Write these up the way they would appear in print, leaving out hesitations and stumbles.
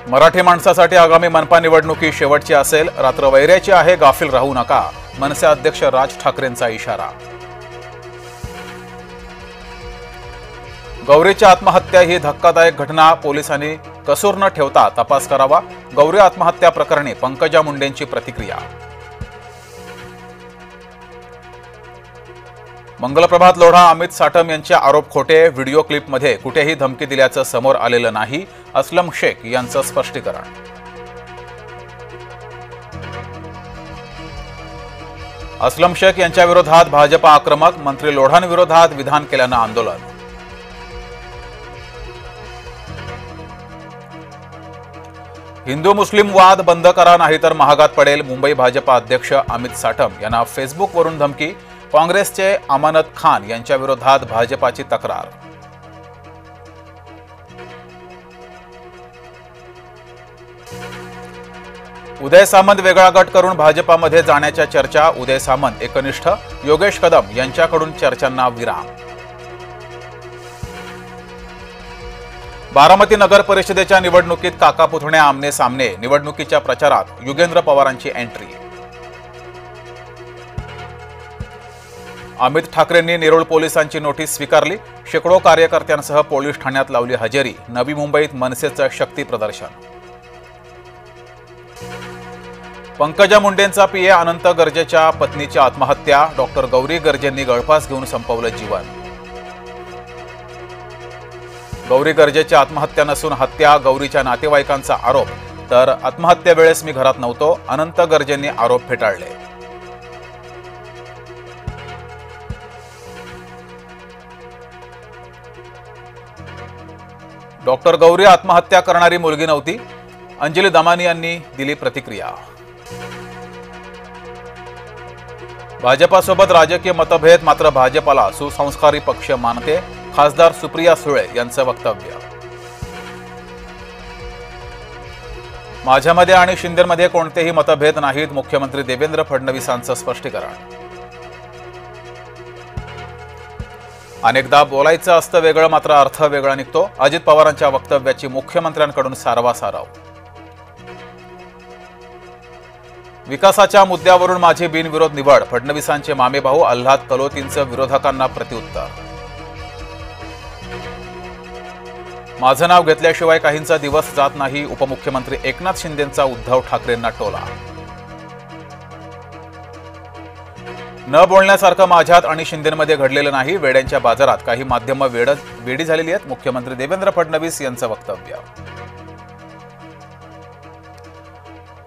मराठी माणसासाठी आगामी मनपा निवडणुकी शेवटची असेल, रात्र वैऱ्याची आहे, गाफील राहू नका, मनसे अध्यक्ष राज ठाकरेंचा इशारा. गौरीची आत्महत्या ही धक्कादायक घटना, पोलिसांनी कसूर न ठेवता तपास करावा. गौरी आत्महत्या प्रकरणी पंकजा मुंडेंची प्रतिक्रिया. मंगलप्रभात लोढा अमित साटम यांचे आरोप खोटे, व्हिडिओ क्लिपमध्ये कुठेही धमकी दिल्याचं समोर आलेलं नाही. असलम शेख यांचं स्पष्टीकरण. असलम शेख यांच्या विरोधात भाजप आक्रमक, मंत्री लोढांविरोधात विधान केल्यानं आंदोलन. हिंदू मुस्लिम वाद बंद करा नाहीतर महागात पडेल, मुंबई भाजप अध्यक्ष अमित साटम यांना फेसबुकवरून धमकी. काँग्रेसचे अमानत खान यांच्या विरोधात भाजपाची तक्रार. उदय सामंत वेगळा गट करून भाजपामध्ये जाण्याच्या चर्चा. उदय सामंत एकनिष्ठ, योगेश कदम यांच्याकडून चर्चांना विराम. बारामती नगर परिषदेच्या निवडणुकीत काका पुतण्या आमने सामने, निवडणुकीच्या प्रचारात युगेंद्र पवारांची एंट्री. अमित ठाकरेंनी नेरूळ पोलिसांची नोटीस स्वीकारली. शेकडो कार्यकर्त्यांसह पोलीस ठाण्यात लावली हजेरी. नवी मुंबईत मनसेचं शक्ती प्रदर्शन. पंकजा मुंडेंचा पीए अनंत गर्जेच्या पत्नीची आत्महत्या. डॉक्टर गौरी गर्जेंनी गळफास घेऊन संपवलं जीवन. गौरी गर्जेची आत्महत्या नसून हत्या, गौरीच्या नातेवाईकांचा आरोप. तर आत्महत्येवेळेस मी घरात नव्हतो, अनंत गर्जेंनी आरोप फेटाळले. डॉक्टर गौरी आत्महत्या करणारी मुलगी नव्हती, अंजली दमानी यांनी दिली प्रतिक्रिया. भाजपासोबत राजकीय मतभेद, मात्र भाजपाला सुसंस्कारी पक्ष मानते. खासदार सुप्रिया सुळे यांचं वक्तव्य. माझ्यामध्ये आणि शिंदेमध्ये कोणतेही मतभेद नाहीत, मुख्यमंत्री देवेंद्र फडणवीसांचं स्पष्टीकरण. अनेकदा बोलायचं असतं वेगळं, मात्र अर्थ वेगळा निघतो. अजित पवारांच्या वक्तव्याची मुख्यमंत्र्यांकडून सारवासारव. विकासाच्या मुद्द्यावरून माझी बिनविरोध निवड, फडणवीसांचे मामेभाऊ आल्हाद कलोतींचं विरोधकांना प्रत्युत्तर. माझं नाव घेतल्याशिवाय काहींचा दिवस जात नाही, उपमुख्यमंत्री एकनाथ शिंदेंचा उद्धव ठाकरेंना टोला. न बोलण्यासारखं माझ्यात आणि शिंदेमध्ये घडलेलं नाही, वेड्यांच्या बाजारात काही माध्यमं वेडी झालेली आहेत, मुख्यमंत्री देवेंद्र फडणवीस यांचं वक्तव्य.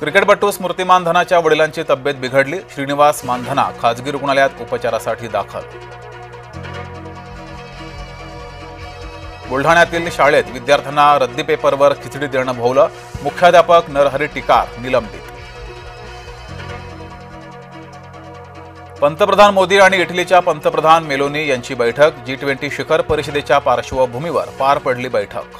क्रिकेट बट्टू स्मृती मानधनाच्या वडिलांची तब्येत बिघडली. श्रीनिवास मानधना खाजगी रुग्णालयात उपचारासाठी दाखल. बुलढाण्यातील शाळेत विद्यार्थ्यांना रद्दी पेपरवर खिचडी देणं भोवलं. मुख्याध्यापक नरहरी टिकार निलंबित. पंतप्रधान मोदी आणि इटलीच्या पंतप्रधान मेलोनी यांची बैठक. G20 शिखर परिषदेच्या पार्श्वभूमीवर पार पडली बैठक.